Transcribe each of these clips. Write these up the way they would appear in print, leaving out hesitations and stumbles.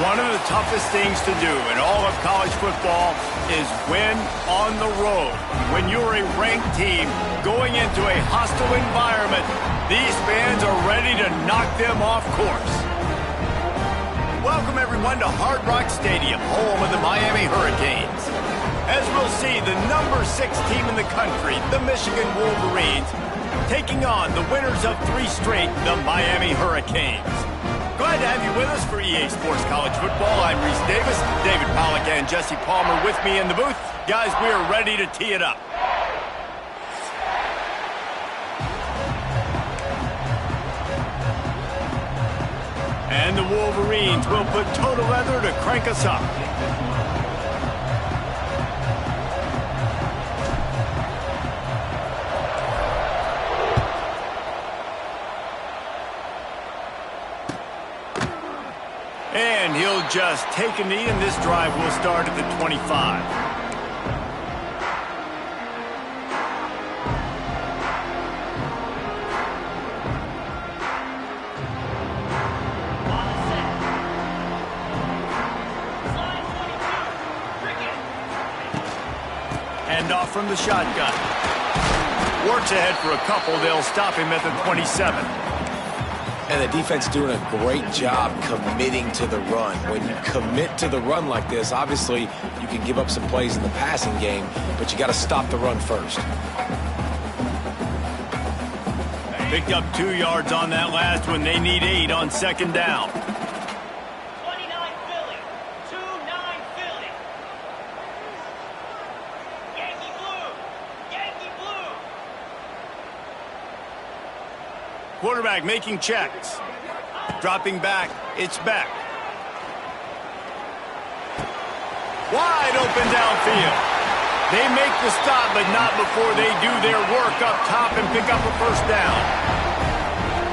One of the toughest things to do in all of college football is win on the road. When you're a ranked team going into a hostile environment, these fans are ready to knock them off course. Welcome everyone to Hard Rock Stadium, home of the Miami Hurricanes. As we'll see, the number 6 team in the country, the Michigan Wolverines, taking on the winners of 3 straight, the Miami Hurricanes. Glad to have you with us for EA Sports College Football. I'm Reese Davis, David Pollack and Jesse Palmer with me in the booth. Guys, we are ready to tee it up. And the Wolverines will put toe to leather to crank us up. And he'll just take a knee, and this drive will start at the 25. And off from the shotgun. Works ahead for a couple. They'll stop him at the 27. And the defense doing a great job committing to the run. When you commit to the run like this, obviously you can give up some plays in the passing game, but you got to stop the run first. Picked up 2 yards on that last one. They need 8 on second down. 29 Philly. 2-9 Philly. Yankee blue. Yankee blue. Quarterback making checks. Dropping back. It's back. Wide open downfield. They make the stop, but not before they do their work up top and pick up a first down.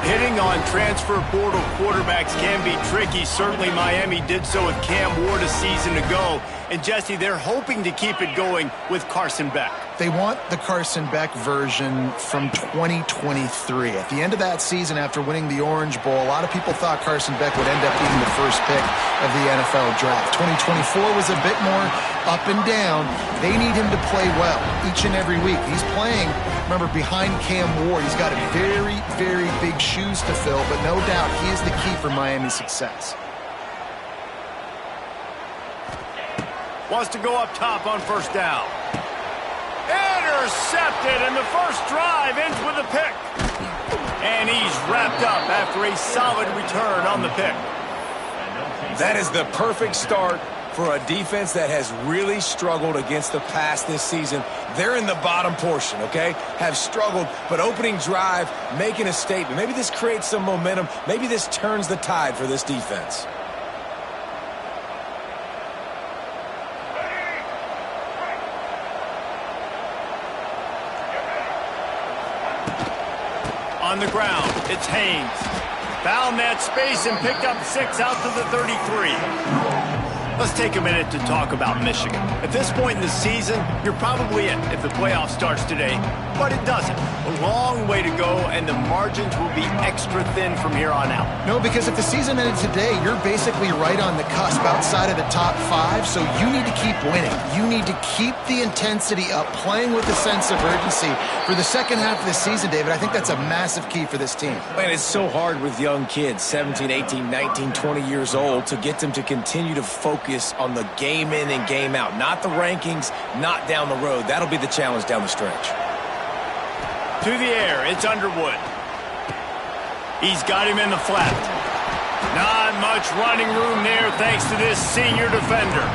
Hitting on transfer portal quarterbacks can be tricky. Certainly Miami did so with Cam Ward a season ago. And Jesse, they're hoping to keep it going with Carson Beck. They want the Carson Beck version from 2023. At the end of that season, after winning the Orange Bowl, a lot of people thought Carson Beck would end up being the first pick of the NFL draft. 2024 was a bit more up and down. They need him to play well each and every week. He's playing, remember, behind Cam Ward. He's got very, very big shoes to fill, but no doubt he is the key for Miami's success. Wants to go up top on first down. Intercepted, and the first drive ends with a pick. And he's wrapped up after a solid return on the pick. That is the perfect start for a defense that has really struggled against the pass this season. They're in the bottom portion, okay? Have struggled, but opening drive, making a statement. Maybe this creates some momentum. Maybe this turns the tide for this defense. On the ground, it's Haynes. Found that space and picked up 6 out to the 33. Let's take a minute to talk about Michigan. At this point in the season, you're probably in if the playoff starts today, but it doesn't. A long way to go, and the margins will be extra thin from here on out. No, because if the season ended today, you're basically right on the cusp outside of the top 5, so you need to keep winning. You need to keep the intensity up, playing with a sense of urgency. For the second half of the season, David, I think that's a massive key for this team. Man, it's so hard with young kids, 17, 18, 19, 20 years old, to get them to continue to focus on the game in and game out. Not the rankings, not down the road. That'll be the challenge down the stretch. To the air, it's Underwood. He's got him in the flat. Not much running room there thanks to this senior defender.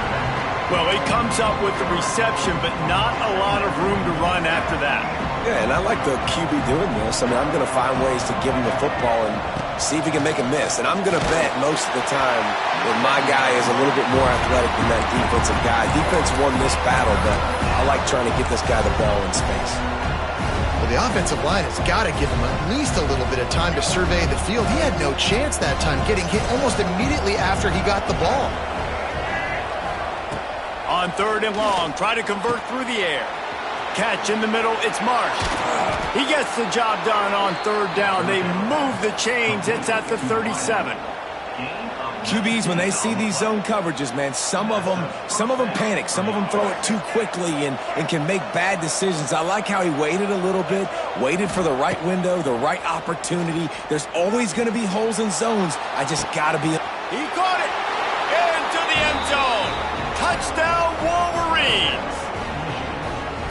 Well, he comes up with the reception, but not a lot of room to run after that. Yeah, and I like the QB doing this. I mean, I'm going to find ways to give him the football and see if he can make a miss. And I'm going to bet most of the time that my guy is a little bit more athletic than that defensive guy. Defense won this battle, but I like trying to get this guy the ball in space. Well, the offensive line has got to give him at least a little bit of time to survey the field. He had no chance that time, getting hit almost immediately after he got the ball. On third and long, try to convert through the air. Catch in the middle, it's Marsh. He gets the job done on third down. They move the chains. It's at the 37. QBs, when they see these zone coverages, man, some of them panic. Some of them throw it too quickly and can make bad decisions. I like how he waited a little bit, waited for the right window, the right opportunity. There's always going to be holes in zones. I just got to be... He caught it into the end zone. Touchdown, Wolverines.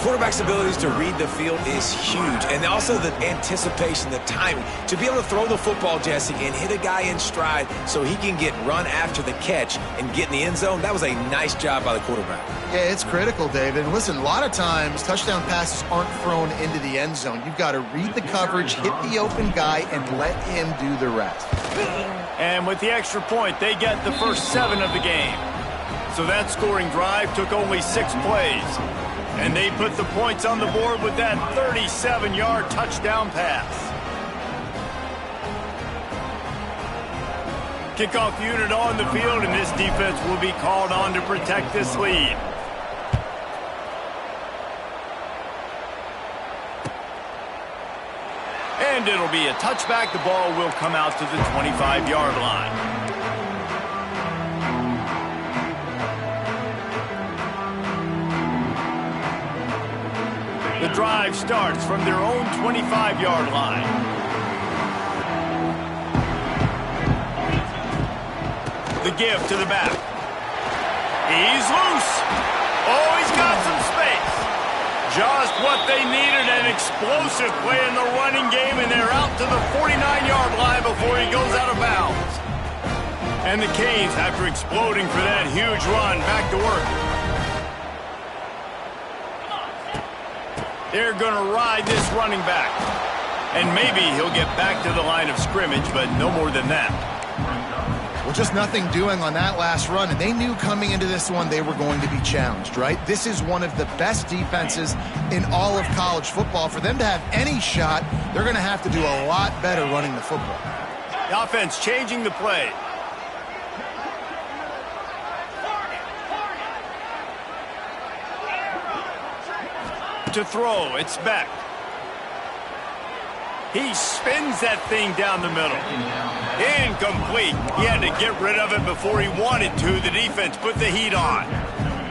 Quarterback's abilities to read the field is huge, and also the anticipation, the timing. To be able to throw the football, Jesse, and hit a guy in stride so he can get run after the catch and get in the end zone, that was a nice job by the quarterback. Yeah, it's critical, David. And listen, a lot of times touchdown passes aren't thrown into the end zone. You've got to read the coverage, hit the open guy, and let him do the rest. And with the extra point, they get the first 7 of the game. So that scoring drive took only 6 plays. And they put the points on the board with that 37-yard touchdown pass. Kickoff unit on the field, and this defense will be called on to protect this lead. And it'll be a touchback. The ball will come out to the 25-yard line. The drive starts from their own 25-yard line. The give to the back. He's loose. Oh, he's got some space. Just what they needed, an explosive play in the running game, and they're out to the 49-yard line before he goes out of bounds. And the Canes, after exploding for that huge run, back to work. They're going to ride this running back. And maybe he'll get back to the line of scrimmage, but no more than that. Well, just nothing doing on that last run, and they knew coming into this one they were going to be challenged, right? This is one of the best defenses in all of college football. For them to have any shot, they're going to have to do a lot better running the football. The offense changing the play. To throw, it's Beck. He spins that thing down the middle. Incomplete. He had to get rid of it before he wanted to. The defense put the heat on.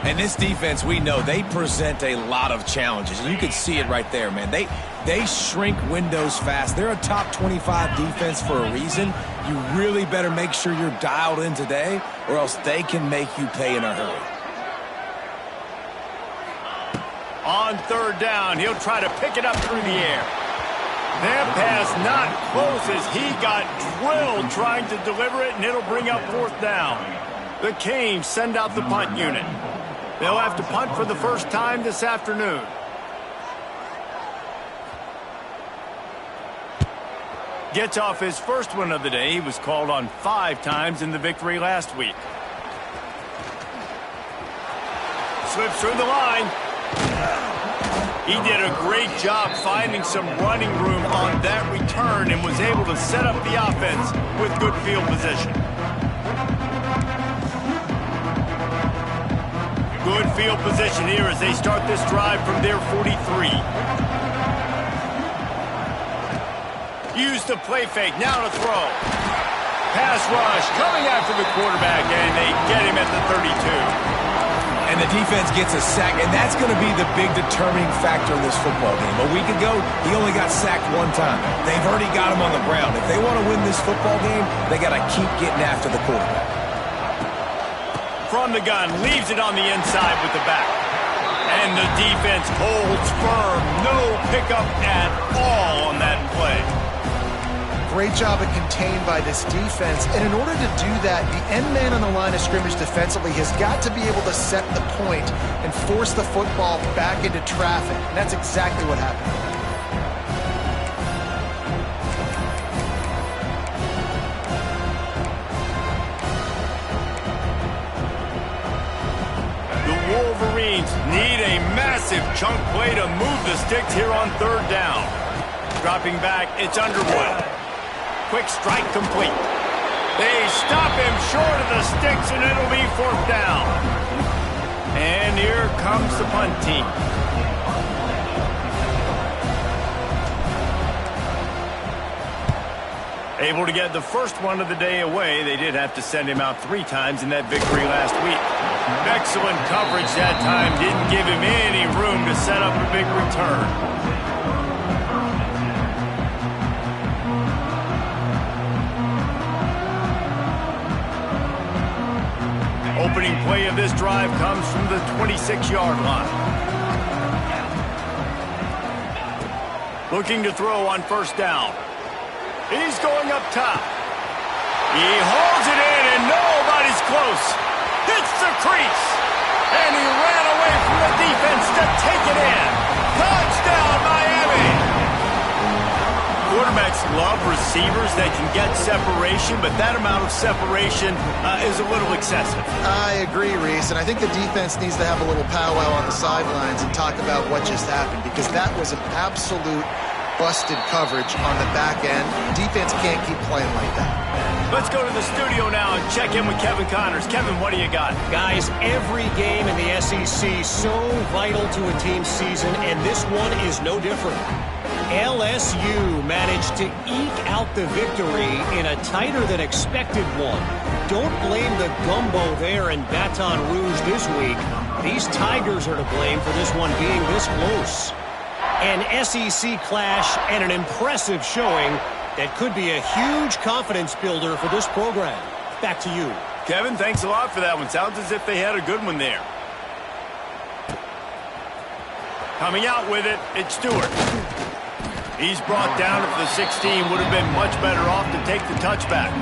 And this defense, we know, they present a lot of challenges. And you can see it right there, man. They shrink windows fast. They're a top 25 defense for a reason. You really better make sure you're dialed in today, or else they can make you pay in a hurry. On third down, he'll try to pick it up through the air. That pass not close as he got drilled trying to deliver it, and it'll bring up fourth down. The Canes send out the punt unit. They'll have to punt for the first time this afternoon. Gets off his first one of the day. He was called on 5 times in the victory last week. Slips through the line. He did a great job finding some running room on that return and was able to set up the offense with good field position. Good field position here as they start this drive from their 43. Use the play fake, now to throw. Pass rush coming after the quarterback, and they get him at the 32. And the defense gets a sack, and that's going to be the big determining factor in this football game. A week ago, he only got sacked 1 time. They've already got him on the ground. If they want to win this football game, they got to keep getting after the quarterback. From the gun, leaves it on the inside with the back. And the defense holds firm. No pickup at all on that play. Great job of contained by this defense. And in order to do that, the end man on the line of scrimmage defensively has got to be able to set the point and force the football back into traffic. And that's exactly what happened. The Wolverines need a massive chunk play to move the sticks here on third down. Dropping back, it's Underwood. Quick strike complete. They stop him short of the sticks, and it'll be fourth down. And here comes the punt team. Able to get the first one of the day away. They did have to send him out 3 times in that victory last week. Excellent coverage that time. Didn't give him any room to set up a big return. Opening play of this drive comes from the 26-yard line. Looking to throw on first down. He's going up top. He holds it in, and nobody's close. Hits the crease. And he ran away from the defense to take it in. Touchdown, Miami. Quarterbacks love receivers that can get separation, but that amount of separation is a little excessive. I agree, Reese, and I think the defense needs to have a little powwow on the sidelines and talk about what just happened, because that was an absolute busted coverage on the back end. Defense can't keep playing like that. Let's go to the studio now and check in with Kevin Connors. Kevin, what do you got? Guys, every game in the SEC so vital to a team's season, and this one is no different. LSU managed to eke out the victory in a tighter than expected one. Don't blame the gumbo there in Baton Rouge this week. These Tigers are to blame for this one being this close. An SEC clash and an impressive showing that could be a huge confidence builder for this program. Back to you. Kevin, thanks a lot for that one. Sounds as if they had a good one there. Coming out with it, it's Stewart. He's brought down at the 16. Would have been much better off to take the touchback.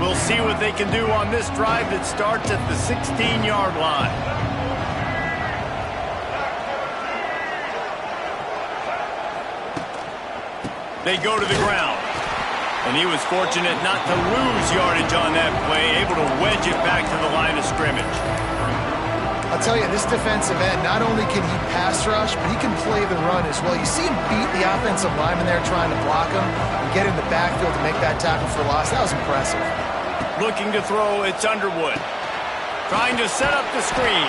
We'll see what they can do on this drive that starts at the 16-yard line. They go to the ground. And he was fortunate not to lose yardage on that play, able to wedge it back to the line of scrimmage. I'll tell you, this defensive end, not only can he pass rush, but he can play the run as well. You see him beat the offensive lineman there trying to block him and get in the backfield to make that tackle for loss. That was impressive. Looking to throw, it's Underwood. Trying to set up the screen.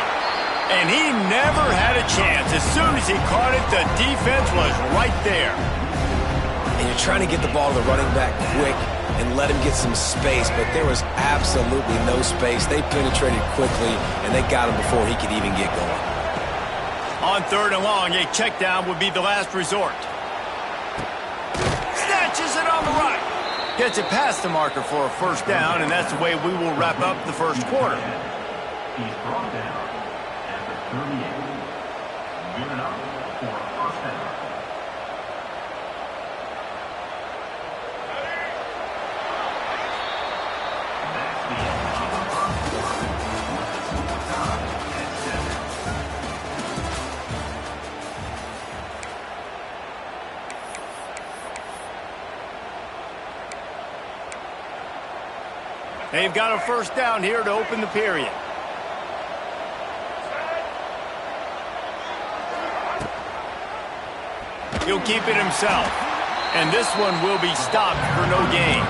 And he never had a chance. As soon as he caught it, the defense was right there. And you're trying to get the ball to the running back quick and let him get some space, but there was absolutely no space. They penetrated quickly, and they got him before he could even get going. On 3rd and long, a check down would be the last resort. Snatches it on the right. Gets it past the marker for a first down, and that's the way we will wrap up the first quarter. He's brought down at the 38. Given up for a first down. They've got a first down here to open the period. He'll keep it himself. And this one will be stopped for no gain.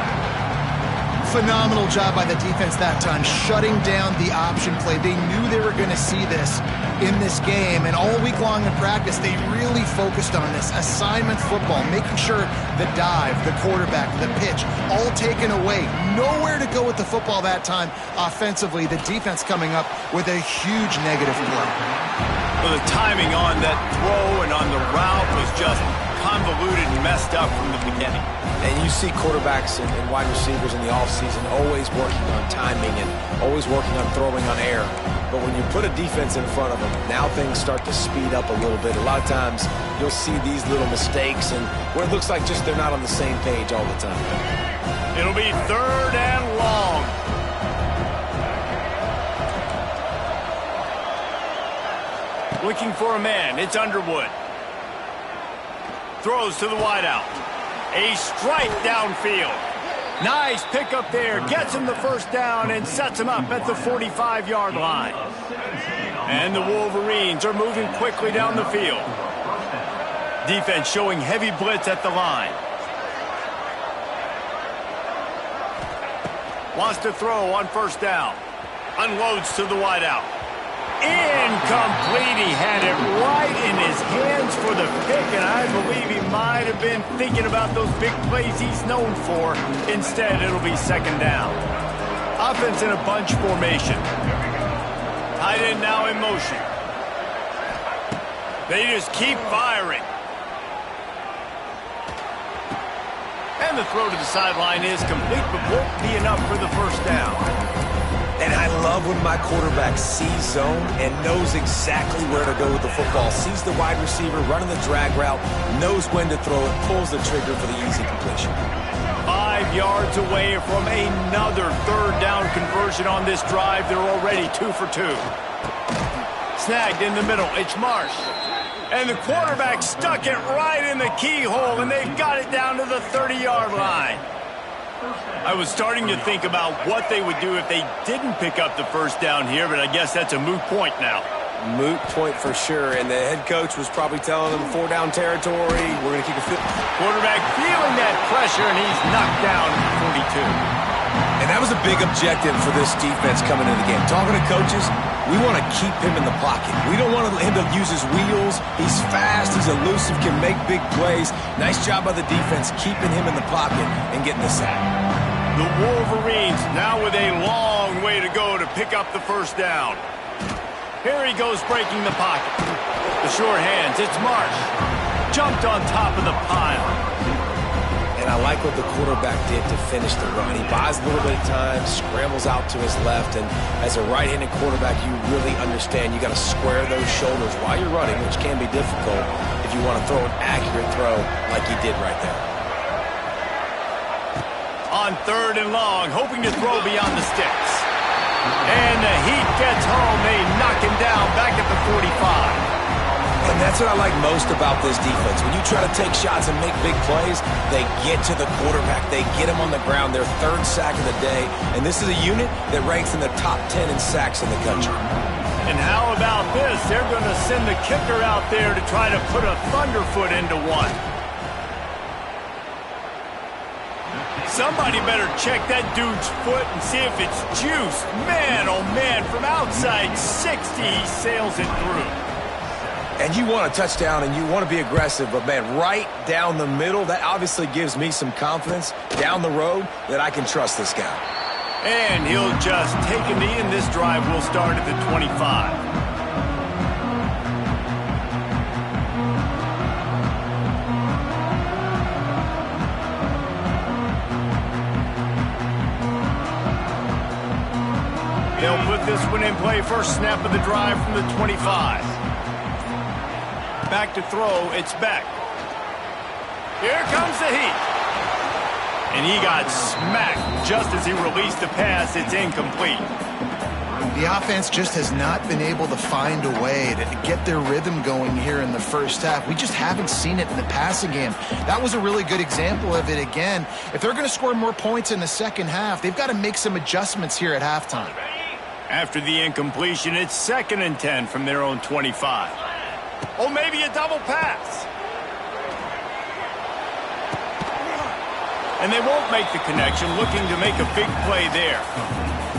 Phenomenal job by the defense that time, shutting down the option play. They knew they were going to see this in this game, and all week long in practice, they really focused on this assignment football, making sure the dive, the quarterback, the pitch, all taken away. Nowhere to go with the football that time offensively. The defense coming up with a huge negative play. Well, the timing on that throw and on the route was just convoluted and messed up from the beginning. And you see quarterbacks and wide receivers in the offseason always working on timing and always working on throwing on air. But when you put a defense in front of them, now things start to speed up a little bit. A lot of times you'll see these little mistakes and where it looks like just they're not on the same page all the time. It'll be 3rd and long. Looking for a man. It's Underwood. Throws to the wideout. A strike downfield. Nice pickup there. Gets him the first down and sets him up at the 45-yard line. And the Wolverines are moving quickly down the field. Defense showing heavy blitz at the line. Wants to throw on first down. Unloads to the wideout. Incomplete. He had it right in his hands for the pick, and I believe he might have been thinking about those big plays he's known for. Instead, it'll be second down. Offense in a bunch formation. Tight end now in motion. They just keep firing. And the throw to the sideline is complete, but won't be enough for the first down. And I love when my quarterback sees zone and knows exactly where to go with the football. Sees the wide receiver running the drag route, knows when to throw it, pulls the trigger for the easy completion. 5 yards away from another third down conversion on this drive. They're already 2 for 2. Snagged in the middle. It's Marsh. And the quarterback stuck it right in the keyhole, and they've got it down to the 30-yard line. I was starting to think about what they would do if they didn't pick up the first down here, but I guess that's a moot point now. Moot point for sure, and the head coach was probably telling them 4-down territory. We're going to keep it fit. Quarterback feeling that pressure, and he's knocked down at 42. And that was a big objective for this defense coming into the game. Talking to coaches, we want to keep him in the pocket. We don't want him to use his wheels. He's fast, he's elusive, can make big plays. Nice job by the defense keeping him in the pocket and getting the sack. The Wolverines now with a long way to go to pick up the first down. Here he goes breaking the pocket. The short hands, it's Marsh. Jumped on top of the pile. And I like what the quarterback did to finish the run. He buys a little bit of time, scrambles out to his left, and as a right-handed quarterback, you really understand you got to square those shoulders while you're running, which can be difficult if you want to throw an accurate throw like he did right there. On third and long, hoping to throw beyond the sticks. And the heat gets home. They knock him down back at the 45. And that's what I like most about this defense. When you try to take shots and make big plays, they get to the quarterback. They get him on the ground. Their third sack of the day. And this is a unit that ranks in the top 10 in sacks in the country. And how about this? They're going to send the kicker out there to try to put a thunderfoot into one. Somebody better check that dude's foot and see if it's juiced. Man, oh man, from outside 60, he sails it through. And you want a touchdown and you want to be aggressive, but man, right down the middle, that obviously gives me some confidence down the road that I can trust this guy. And he'll just take a knee, and this drive will start at the 25. They'll put this one in play. First snap of the drive from the 25. Back to throw, it's Beck. Here comes the heat. And he got smacked just as he released the pass. It's incomplete. The offense just has not been able to find a way to get their rhythm going here in the first half. We just haven't seen it in the passing game. That was a really good example of it again. If they're going to score more points in the second half, they've got to make some adjustments here at halftime. After the incompletion, it's 2nd and 10 from their own 25. Oh, maybe a double pass. And they won't make the connection, looking to make a big play there.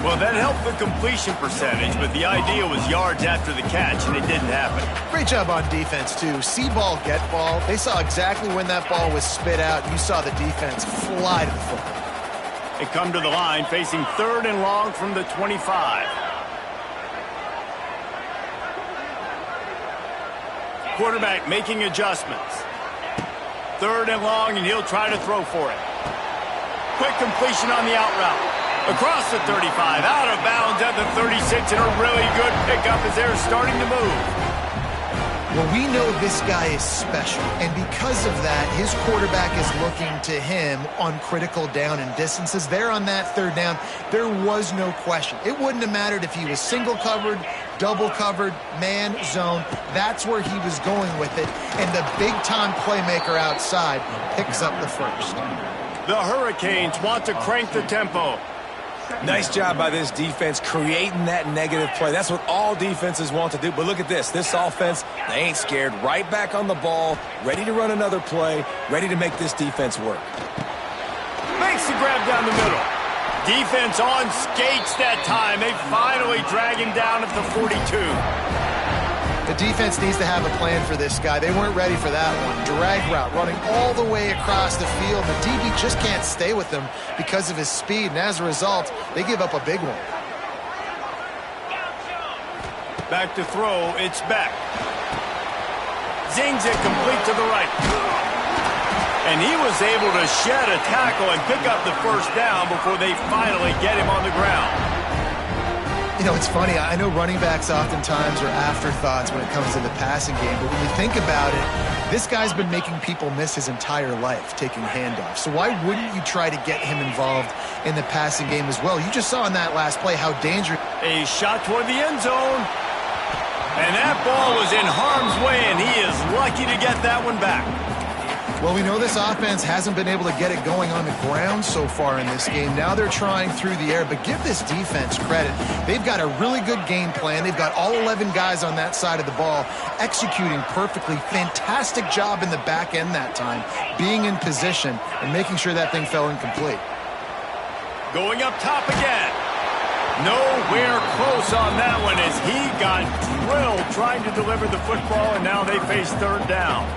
Well, that helped the completion percentage, but the idea was yards after the catch, and it didn't happen. Great job on defense, too. See ball, get ball. They saw exactly when that ball was spit out. You saw the defense fly to the football. They come to the line, facing 3rd and long from the 25. Quarterback making adjustments. 3rd and long, and he'll try to throw for it. Quick completion on the out route. Across the 35, out of bounds at the 36, and a really good pickup as they're starting to move. Well, we know this guy is special, and because of that, his quarterback is looking to him on critical down and distances. There on that 3rd down, there was no question. It wouldn't have mattered if he was single covered, double covered, man, zone. That's where he was going with it, and the big-time playmaker outside picks up the first. The Hurricanes want to crank the tempo. Nice job by this defense creating that negative play. That's what all defenses want to do. But look at this. This offense, they ain't scared. Right back on the ball, ready to run another play, ready to make this defense work. Makes the grab down the middle. Defense on skates that time. They finally drag him down at the 42. The defense needs to have a plan for this guy. They weren't ready for that one. Drag route running all the way across the field. The DB just can't stay with him because of his speed, and as a result, they give up a big one. Back to throw, it's Beck. Zings it complete to the right. And he was able to shed a tackle and pick up the first down before they finally get him on the ground. You know, it's funny. I know running backs oftentimes are afterthoughts when it comes to the passing game, but when you think about it, this guy's been making people miss his entire life taking handoffs. So why wouldn't you try to get him involved in the passing game as well? You just saw in that last play how dangerous. A shot toward the end zone. And that ball was in harm's way, and he is lucky to get that one back. Well, we know this offense hasn't been able to get it going on the ground so far in this game. Now they're trying through the air, but give this defense credit. They've got a really good game plan. They've got all 11 guys on that side of the ball executing perfectly. Fantastic job in the back end that time, being in position and making sure that thing fell incomplete. Going up top again. Nowhere close on that one as he got drilled trying to deliver the football, and now they face third down.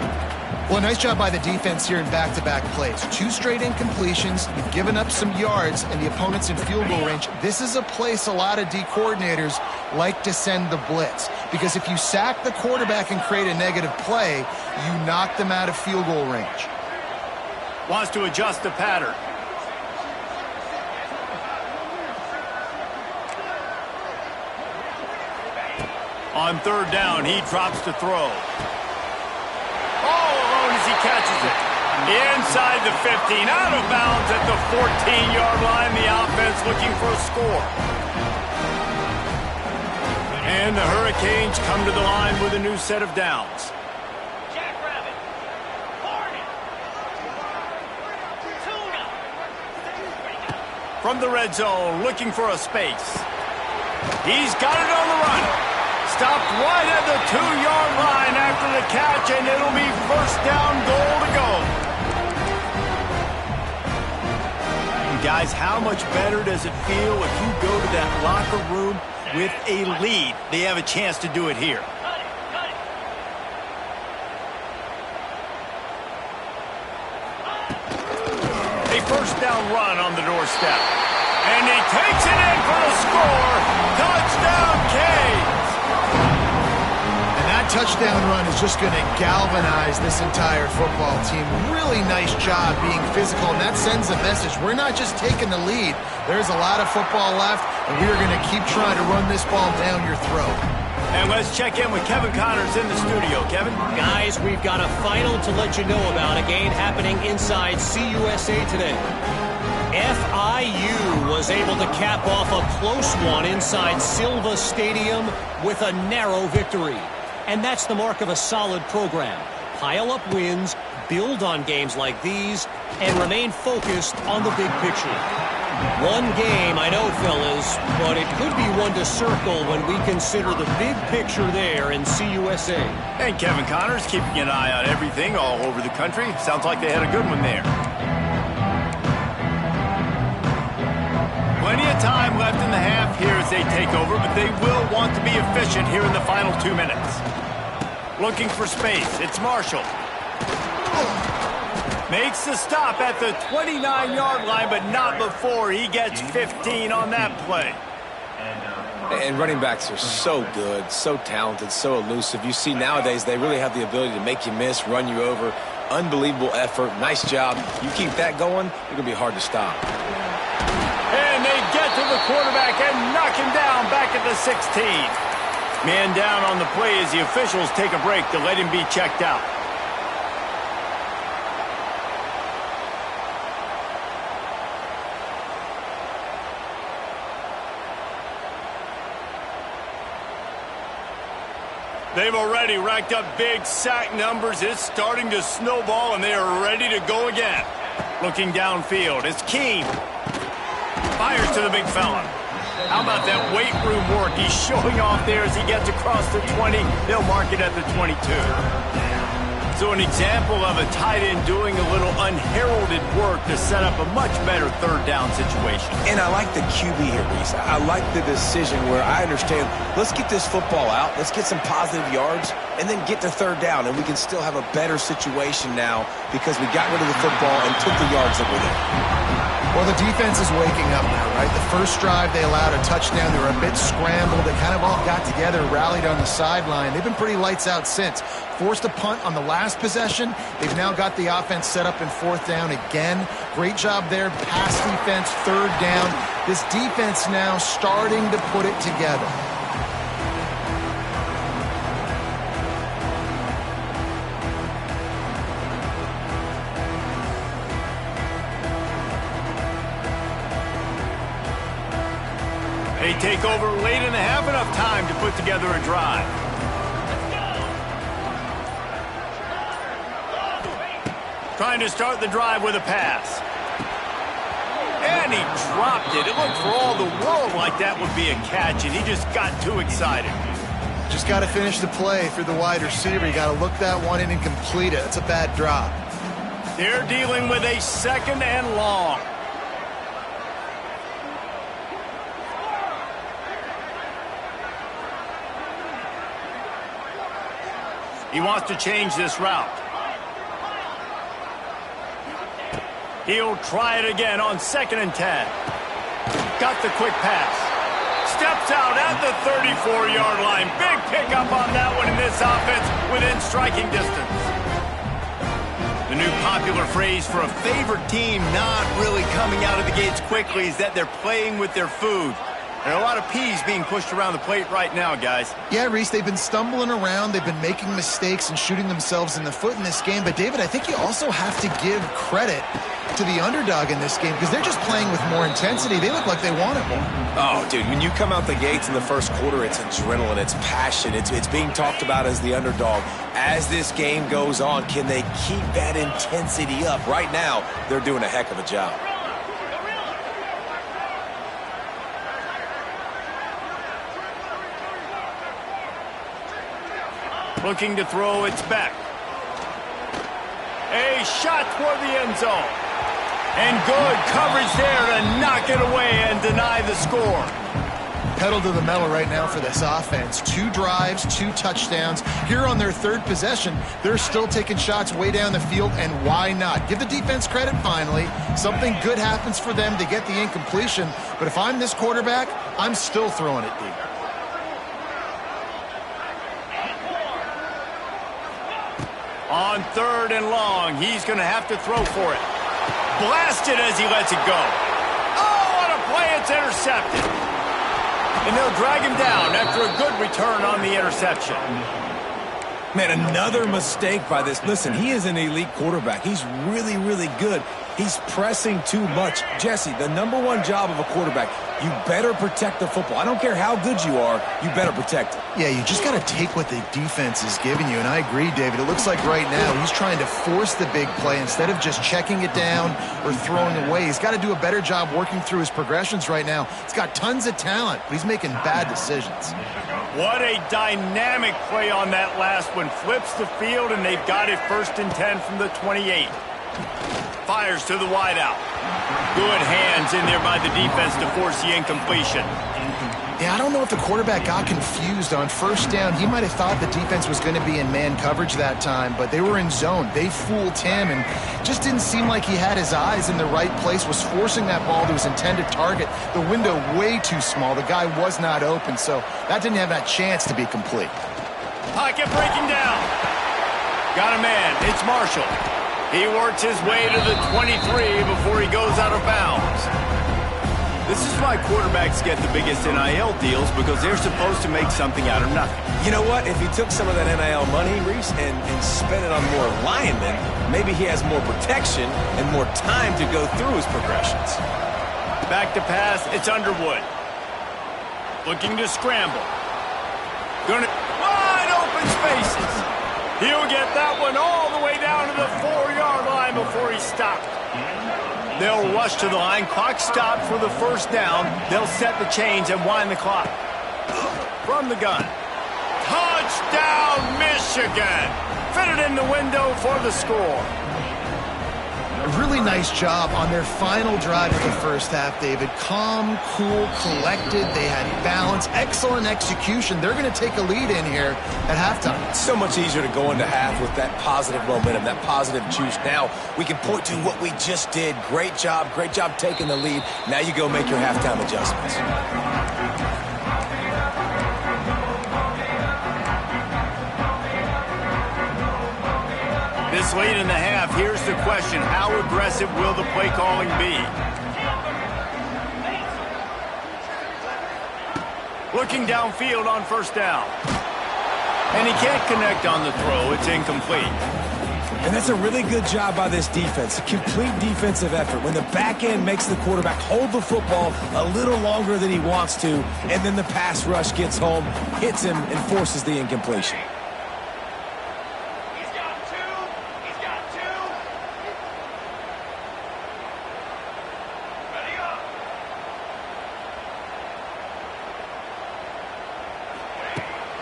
Well, nice job by the defense here in back-to-back plays. 2 straight incompletions. You've given up some yards, and the opponent's in field goal range. This is a place a lot of D coordinators like to send the blitz, because if you sack the quarterback and create a negative play, you knock them out of field goal range. Wants to adjust the pattern. On third down, he drops to throw. All alone as he catches it. Inside the 15, out of bounds at the 14-yard line. The offense looking for a score. And the Hurricanes come to the line with a new set of downs. Jackrabbit. Hornet. Tuna. From the red zone, looking for a space. He's got it on the run. Stopped right at the 2-yard line after the catch, and it'll be first down, goal to go. And guys, how much better does it feel if you go to that locker room with a lead? They have a chance to do it here. A first down run on the doorstep. And he takes it in for the score. Touchdown, Canes. Touchdown run is just going to galvanize this entire football team. Really nice job being physical, and that sends a message. We're not just taking the lead. There's a lot of football left, and we are going to keep trying to run this ball down your throat. And let's check in with Kevin Connors in the studio. Kevin? Guys, we've got a final to let you know about, a game happening inside CUSA today. FIU was able to cap off a close one inside Silva Stadium with a narrow victory. And that's the mark of a solid program. Pile up wins, build on games like these, and remain focused on the big picture. One game, I know, fellas, but it could be one to circle when we consider the big picture there in CUSA. And Kevin Connors keeping an eye on everything all over the country. Sounds like they had a good one there. Plenty of time left in the half here as they take over, but they will want to be efficient here in the final 2 minutes. Looking for space. It's Marshall. Makes the stop at the 29-yard line, but not before he gets 15 on that play. And running backs are so good, so talented, so elusive. You see nowadays they really have the ability to make you miss, run you over. Unbelievable effort. Nice job. You keep that going, it's going to be hard to stop. And they get to the quarterback and knock him down back at the 16. Man down on the play as the officials take a break to let him be checked out. They've already racked up big sack numbers. It's starting to snowball, and they are ready to go again. Looking downfield, it's Keene. Fires to the big fella. How about that weight room work? He's showing off there as he gets across the 20. They'll mark it at the 22. So an example of a tight end doing a little unheralded work to set up a much better third down situation. And I like the QB here, Reese. I like the decision where I understand, let's get this football out, let's get some positive yards, and then get to third down, and we can still have a better situation now because we got rid of the football and took the yards that were there. Well, the defense is waking up now, right? The first drive, they allowed a touchdown. They were a bit scrambled. They kind of all got together, rallied on the sideline. They've been pretty lights out since. Forced a punt on the last possession. They've now got the offense set up in fourth down again. Great job there. Pass defense, third down. This defense now starting to put it together. They take over late in the half, enough time to put together a drive. Trying to start the drive with a pass. And he dropped it. It looked for all the world like that would be a catch, and he just got too excited. Just got to finish the play through the wide receiver. You got to look that one in and complete it. It's a bad drop. They're dealing with a second and long. He wants to change this route. He'll try it again on 2nd and 10. Got the quick pass. Steps out at the 34-yard line. Big pickup on that one in this offense within striking distance. The new popular phrase for a favorite team not really coming out of the gates quickly is that they're playing with their food. There are a lot of peas being pushed around the plate right now, guys. Yeah, Reese, they've been stumbling around. They've been making mistakes and shooting themselves in the foot in this game. But, David, I think you also have to give credit to the underdog in this game because they're just playing with more intensity. They look like they want it more. Oh, dude, when you come out the gates in the first quarter, it's adrenaline, it's passion, it's being talked about as the underdog. As this game goes on, can they keep that intensity up? Right now, they're doing a heck of a job. Looking to throw, it's back. A shot toward the end zone. And good coverage there to knock it away and deny the score. Pedal to the metal right now for this offense. 2 drives, 2 touchdowns. Here on their third possession, they're still taking shots way down the field, and why not? Give the defense credit finally. Something good happens for them. They get the incompletion. But if I'm this quarterback, I'm still throwing it deep. On 3rd and long, he's going to have to throw for it. Blasted as he lets it go. Oh, what a play. It's intercepted. And they'll drag him down after a good return on the interception. Man, another mistake by this. Listen, he is an elite quarterback. He's really, really good. He's pressing too much. Jesse, the #1 job of a quarterback, you better protect the football. I don't care how good you are, you better protect it. Yeah, you just got to take what the defense is giving you, and I agree, David. It looks like right now he's trying to force the big play instead of just checking it down or throwing it away. He's got to do a better job working through his progressions right now. He's got tons of talent, but he's making bad decisions. What a dynamic play on that last one. Flips the field, and they've got it 1st and 10 from the 28. Fires to the wideout. Good hands in there by the defense to force the incompletion. Yeah, I don't know if the quarterback got confused on 1st down. He might have thought the defense was going to be in man coverage that time, but they were in zone. They fooled him and just didn't seem like he had his eyes in the right place, was forcing that ball to his intended target. The window way too small. The guy was not open, so that didn't have that chance to be complete. Pocket breaking down. Got a man. It's Marshall. He works his way to the 23 before he goes out of bounds. This is why quarterbacks get the biggest NIL deals, because they're supposed to make something out of nothing. You know what? If he took some of that NIL money, Reese, and spent it on more linemen, maybe he has more protection and more time to go through his progressions. Back to pass. It's Underwood. Looking to scramble. Gonna wide open spaces. He'll get that one all the way down to the 4-yard line before he stopped. They'll rush to the line. Clock stopped for the 1st down. They'll set the chains and wind the clock. From the gun. Touchdown, Michigan! Fitted in the window for the score. A really nice job on their final drive of the first half, David. Calm, cool, collected. They had balance, excellent execution. They're going to take a lead in here at halftime. It's so much easier to go into half with that positive momentum, that positive juice. Now we can point to what we just did. Great job taking the lead. Now you go make your halftime adjustments. This late in the half, here's the question. How aggressive will the play calling be? Looking downfield on first down. And he can't connect on the throw. It's incomplete. And that's a really good job by this defense. A complete defensive effort. When the back end makes the quarterback hold the football a little longer than he wants to, and then the pass rush gets home, hits him, and forces the incompletion.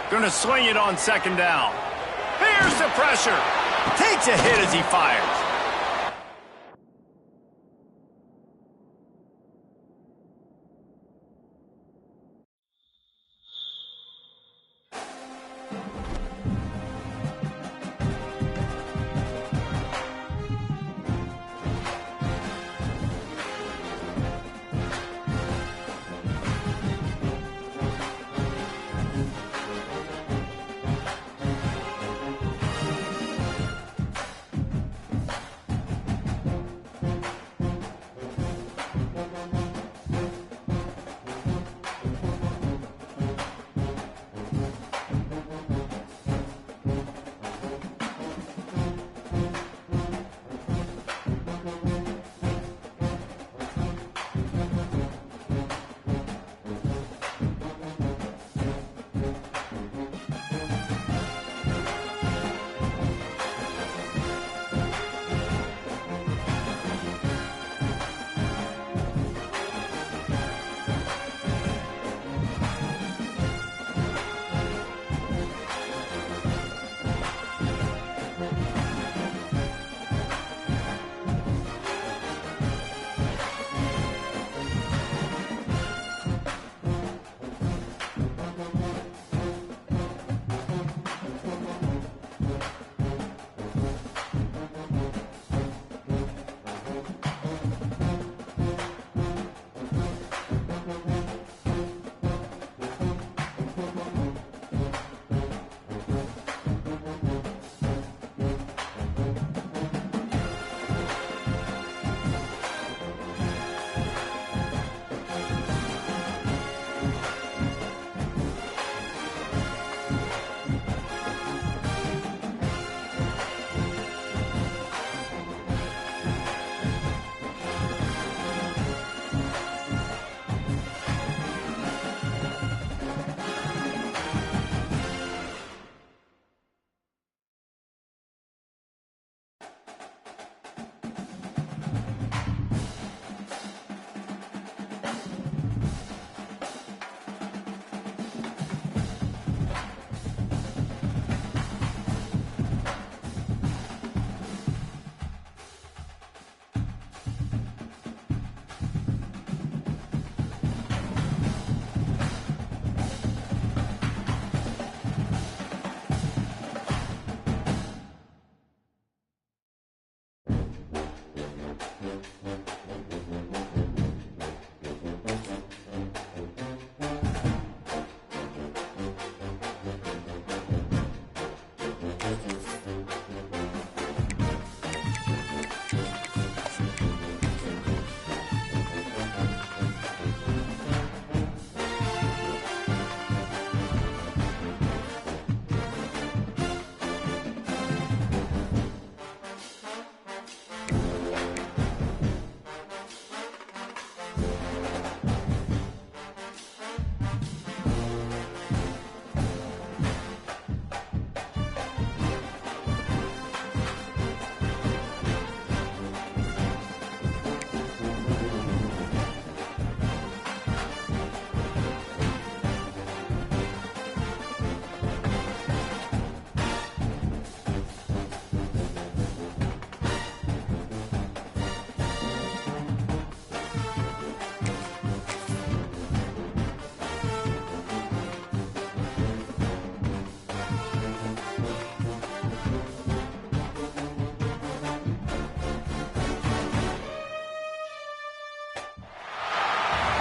Going to swing it on second down. Here's the pressure. Takes a hit as he fires.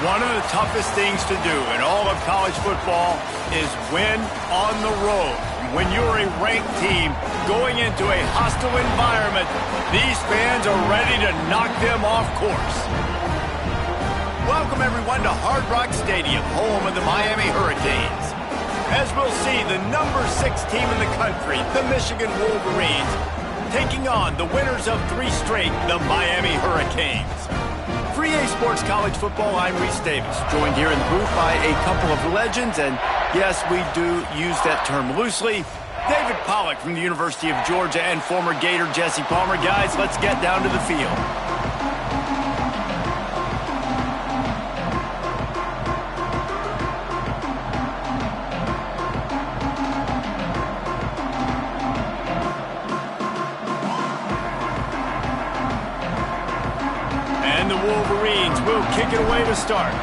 One of the toughest things to do in all of college football is win on the road. When you're a ranked team going into a hostile environment, these fans are ready to knock them off course. Welcome, everyone, to Hard Rock Stadium, home of the Miami Hurricanes. As we'll see, the number 6 team in the country, the Michigan Wolverines, taking on the winners of 3 straight, the Miami Hurricanes. For EA Sports College Football, I'm Reese Davis, joined here in the booth by a couple of legends, and yes, we do use that term loosely. David Pollack from the University of Georgia and former Gator Jesse Palmer. Guys, let's get down to the field. And the Wolverines will kick it away to start.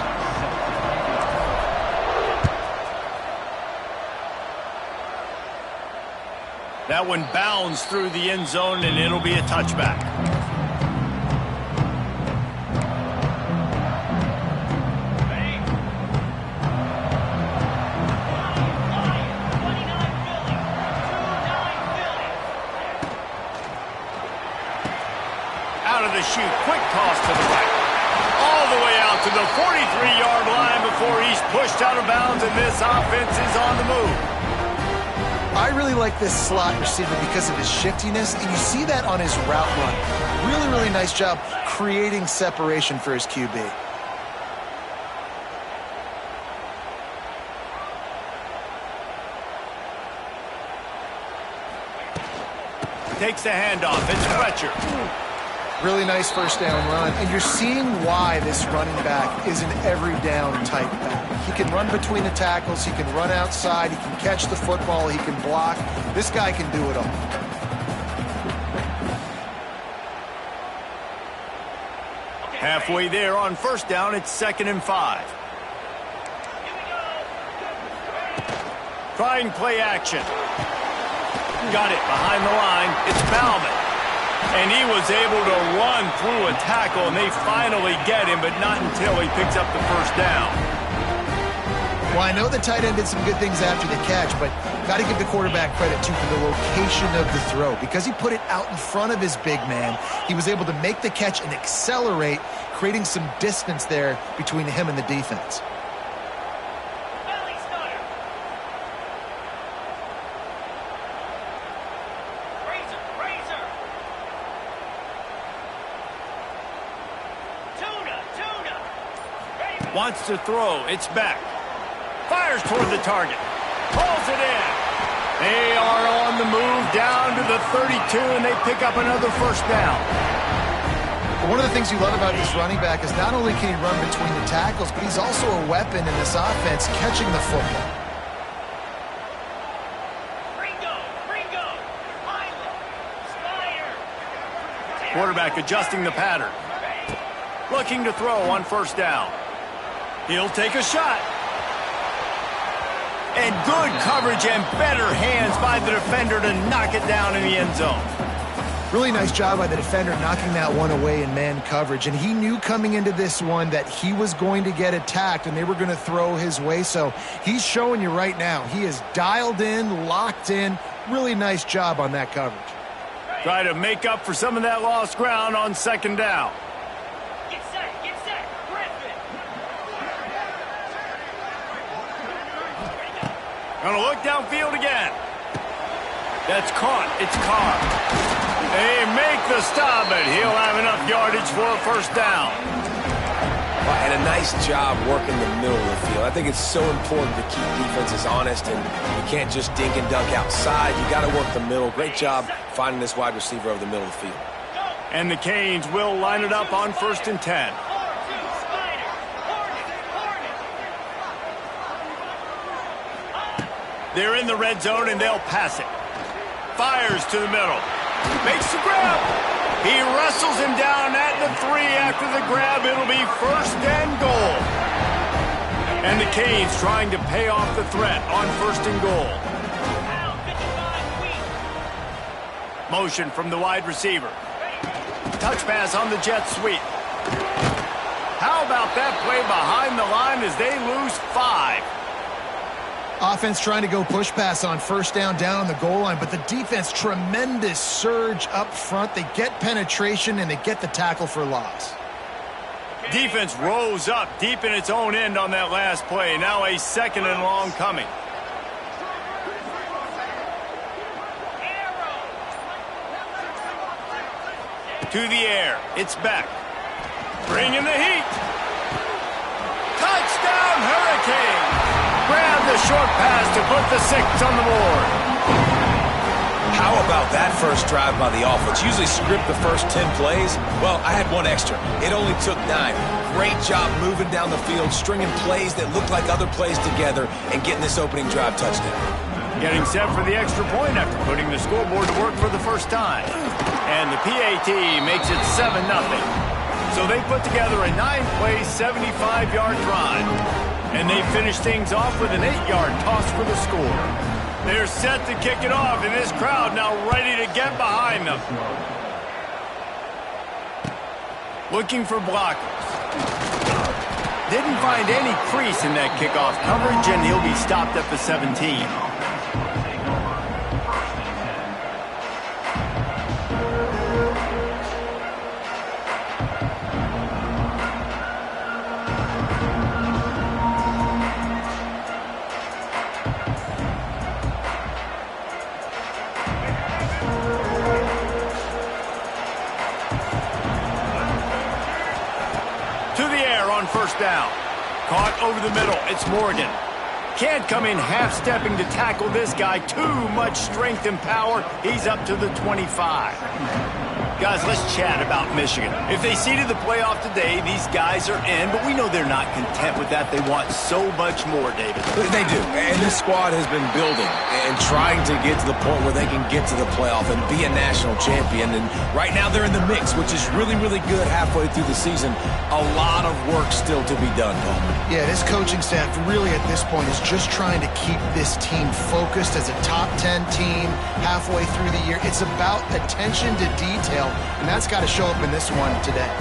That one bounds through the end zone, and it'll be a touchback. Out of the chute, quick toss to the right. All the way out to the 43-yard line before he's pushed out of bounds, and this offense is on the move. I really like this slot receiver because of his shiftiness, and you see that on his route run. Really, really nice job creating separation for his QB. Takes the handoff. It's Fletcher. Really nice first down run, and you're seeing why this running back is an every down type back. He can run between the tackles, he can run outside, he can catch the football, he can block. This guy can do it all. Halfway there on first down, it's 2nd and 5. Trying play action. Got it behind the line. It's Bauman. And he was able to run through a tackle, and they finally get him, but not until he picks up the first down. Well, I know the tight end did some good things after the catch, but got to give the quarterback credit, too, for the location of the throw. Because he put it out in front of his big man, he was able to make the catch and accelerate, creating some distance there between him and the defense. Wants to throw. It's back. Fires toward the target. Pulls it in. They are on the move down to the 32, and they pick up another first down. One of the things you love about this running back is not only can he run between the tackles, but he's also a weapon in this offense catching the football. Quarterback adjusting the pattern. Looking to throw on first down. He'll take a shot. And good coverage and better hands by the defender to knock it down in the end zone. Really nice job by the defender knocking that one away in man coverage. And he knew coming into this one that he was going to get attacked and they were going to throw his way. So he's showing you right now. He is dialed in, locked in. Really nice job on that coverage. Try to make up for some of that lost ground on second down. Gonna look downfield again. That's caught. It's Carr. They make the stop, but he'll have enough yardage for a first down. And a nice job working the middle of the field. I think it's so important to keep defenses honest, and you can't just dink and dunk outside. You got to work the middle. Great job finding this wide receiver over the middle of the field. And the Canes will line it up on 1st and 10. They're in the red zone, and they'll pass it. Fires to the middle. Makes the grab. He wrestles him down at the 3 after the grab. It'll be 1st and goal. And the Canes trying to pay off the threat on 1st and goal. Motion from the wide receiver. Touch pass on the jet sweep. How about stop that play behind the line as they lose 5. Offense trying to go push pass on first down on the goal line, but the defense, tremendous surge up front. They get penetration, and they get the tackle for loss. Defense rose up deep in its own end on that last play. Now a 2nd and long coming. To the air. It's back. Bringing the heat. Touchdown, Hurricane. Grab the short pass to put the 6 on the board. How about that first drive by the offense? Usually script the first 10 plays. Well, I had one extra. It only took 9. Great job moving down the field, stringing plays that look like other plays together, and getting this opening drive touchdown. Getting set for the extra point after putting the scoreboard to work for the first time. And the PAT makes it 7-0. So they put together a 9-play, 75-yard drive. And they finish things off with an 8-yard toss for the score. They're set to kick it off, and this crowd now ready to get behind them. Looking for blockers. Didn't find any crease in that kickoff coverage, and he'll be stopped at the 17. First down. Caught over the middle. It's Morgan. Can't come in half-stepping to tackle this guy. Too much strength and power. He's up to the 25. Guys, let's chat about Michigan. If they seeded the playoff today, these guys are in, but we know they're not content with that. They want so much more, David. They do, and this squad has been building and trying to get to the point where they can get to the playoff and be a national champion. And right now they're in the mix, which is really, really good halfway through the season. A lot of work still to be done, Paul. Yeah, this coaching staff really at this point is just trying to keep this team focused as a top 10 team halfway through the year. It's about attention to detail, and that's got to show up in this one today.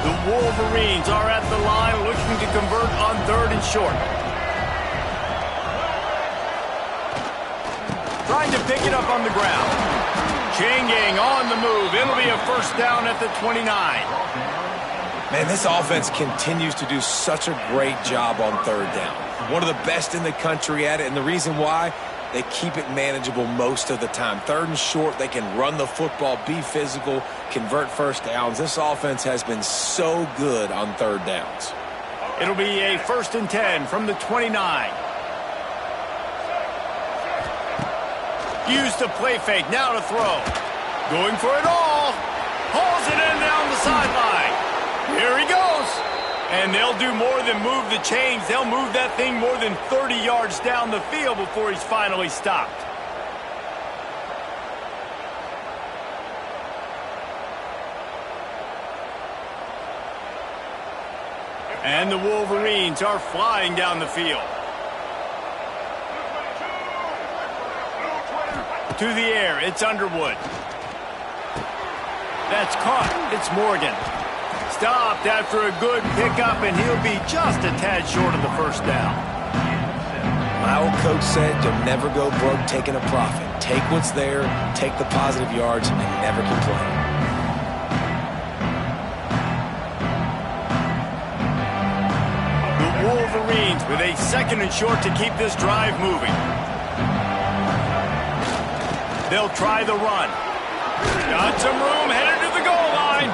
The Wolverines are at the line looking to convert on 3rd and short. Trying to pick it up on the ground. Changing on the move. It'll be a first down at the 29. Man, this offense continues to do such a great job on 3rd down. One of the best in the country at it, and the reason why, they keep it manageable most of the time. 3rd and short, they can run the football, be physical, convert first downs. This offense has been so good on 3rd downs. It'll be a 1st and 10 from the 29. Used to play fake, now to throw. Going for it all. Hauls it in down the sideline. Here he goes. And they'll do more than move the chains. They'll move that thing more than 30 yards down the field before he's finally stopped. And the Wolverines are flying down the field. To the air, it's Underwood. That's caught. It's Morgan. Stopped after a good pickup, and he'll be just a tad short of the first down. My old coach said, you'll never go broke taking a profit. Take what's there, take the positive yards, and never complain. The Wolverines with a 2nd and short to keep this drive moving. They'll try the run. Got some room, headed to the goal line.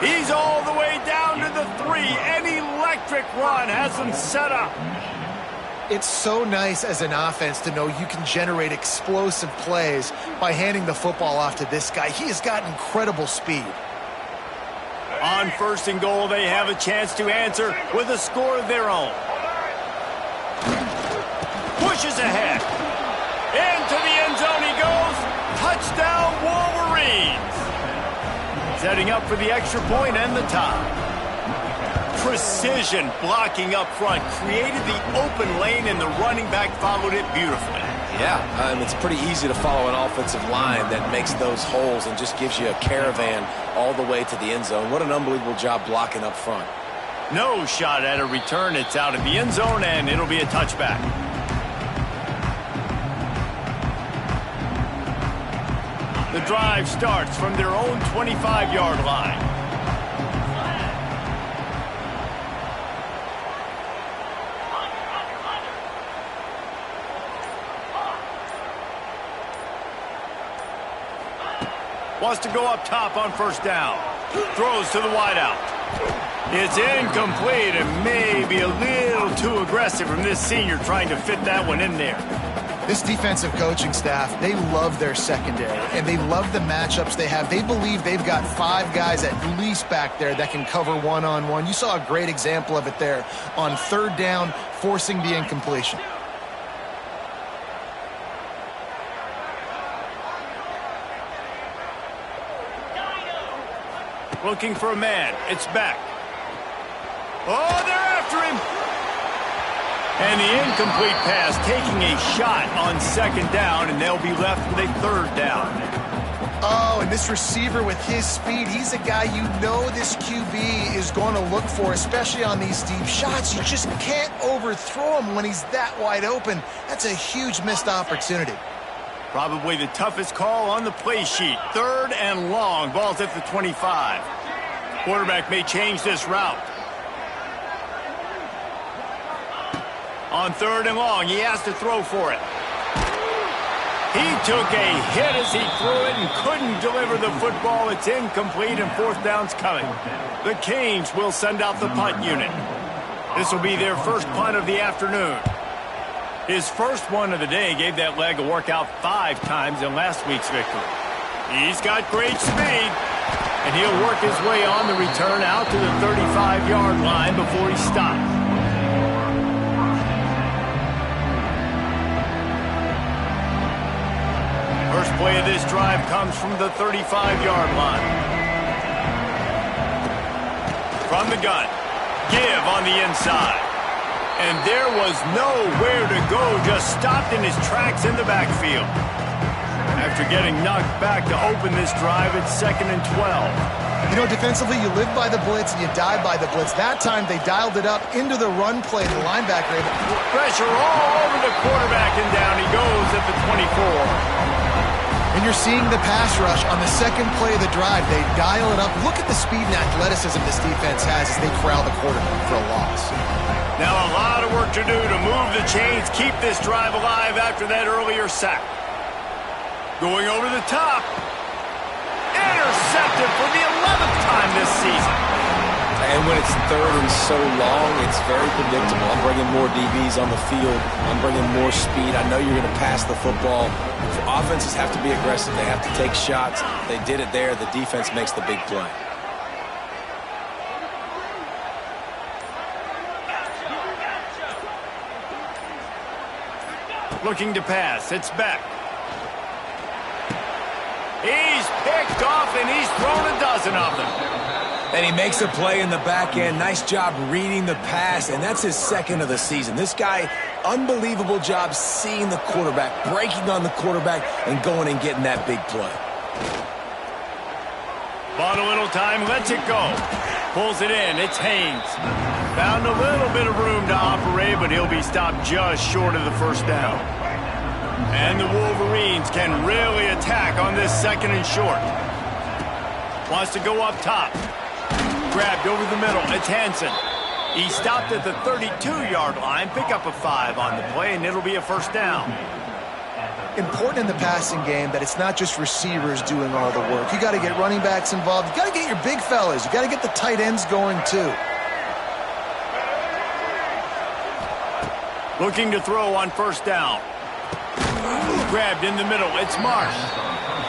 He's all the way down to the 3. An electric run has him set up. It's so nice as an offense to know you can generate explosive plays by handing the football off to this guy. He has got incredible speed. On 1st and goal, they have a chance to answer with a score of their own. Pushes ahead. Into the end zone he goes. Touchdown, Wolverines. Setting up for the extra point and the tie. Precision blocking up front. Created the open lane, and the running back followed it beautifully. Yeah, it's pretty easy to follow an offensive line that makes those holes and just gives you a caravan all the way to the end zone. What an unbelievable job blocking up front. No shot at a return. It's out of the end zone, and it'll be a touchback. The drive starts from their own 25-yard line. Wants to go up top on first down. Throws to the wideout. It's incomplete and maybe a little too aggressive from this senior trying to fit that one in there. This defensive coaching staff, they love their secondary, and they love the matchups they have. They believe they've got 5 guys at least back there that can cover one-on-one. You saw a great example of it there on third down, forcing the incompletion. Looking for a man. It's back. Oh, they're after him. And the incomplete pass taking a shot on second down, and they'll be left with a third down. Oh, and this receiver with his speed, he's a guy you know this QB is going to look for, especially on these deep shots. You just can't overthrow him when he's that wide open. That's a huge missed opportunity. Probably the toughest call on the play sheet. Third and long. Ball's at the 25. Quarterback may change this route. On third and long, he has to throw for it. He took a hit as he threw it and couldn't deliver the football. It's incomplete and fourth down's coming. The Canes will send out the punt unit. This will be their first punt of the afternoon. His first one of the day gave that leg a workout 5 times in last week's victory. He's got great speed, and he'll work his way on the return out to the 35-yard line before he stops. First play of this drive comes from the 35-yard line. From the gun, give on the inside. And there was nowhere to go, just stopped in his tracks in the backfield. After getting knocked back to open this drive, it's 2nd and 12. You know, defensively, you live by the blitz and you die by the blitz. That time, they dialed it up into the run play. The linebacker. Pressure all over the quarterback, and down he goes at the 24. And you're seeing the pass rush on the second play of the drive. They dial it up. Look at the speed and athleticism this defense has as they corral the quarterback for a loss. Now a lot of work to do to move the chains, keep this drive alive after that earlier sack. Going over the top. Intercepted for the 11th time this season. And when it's third and so long, it's very predictable. I'm bringing more DBs on the field. I'm bringing more speed. I know you're going to pass the football. Offenses have to be aggressive. They have to take shots. They did it there. The defense makes the big play. Looking to pass. It's back. He's picked off, and he's thrown a dozen of them. And he makes a play in the back end. Nice job reading the pass, and that's his 2nd of the season. This guy, unbelievable job seeing the quarterback, breaking on the quarterback, and going and getting that big play. Bought a little time, lets it go. Pulls it in, it's Haynes. Found a little bit of room to operate, but he'll be stopped just short of the first down. And the Wolverines can really attack on this 2nd and short. Wants to go up top. Grabbed over the middle. It's Hansen. He stopped at the 32-yard line. Pick up a 5 on the play, and it'll be a first down. Important in the passing game that it's not just receivers doing all the work. You got to get running backs involved. You got to get your big fellas. You got to get the tight ends going too. Looking to throw on first down. Grabbed in the middle. It's Marsh.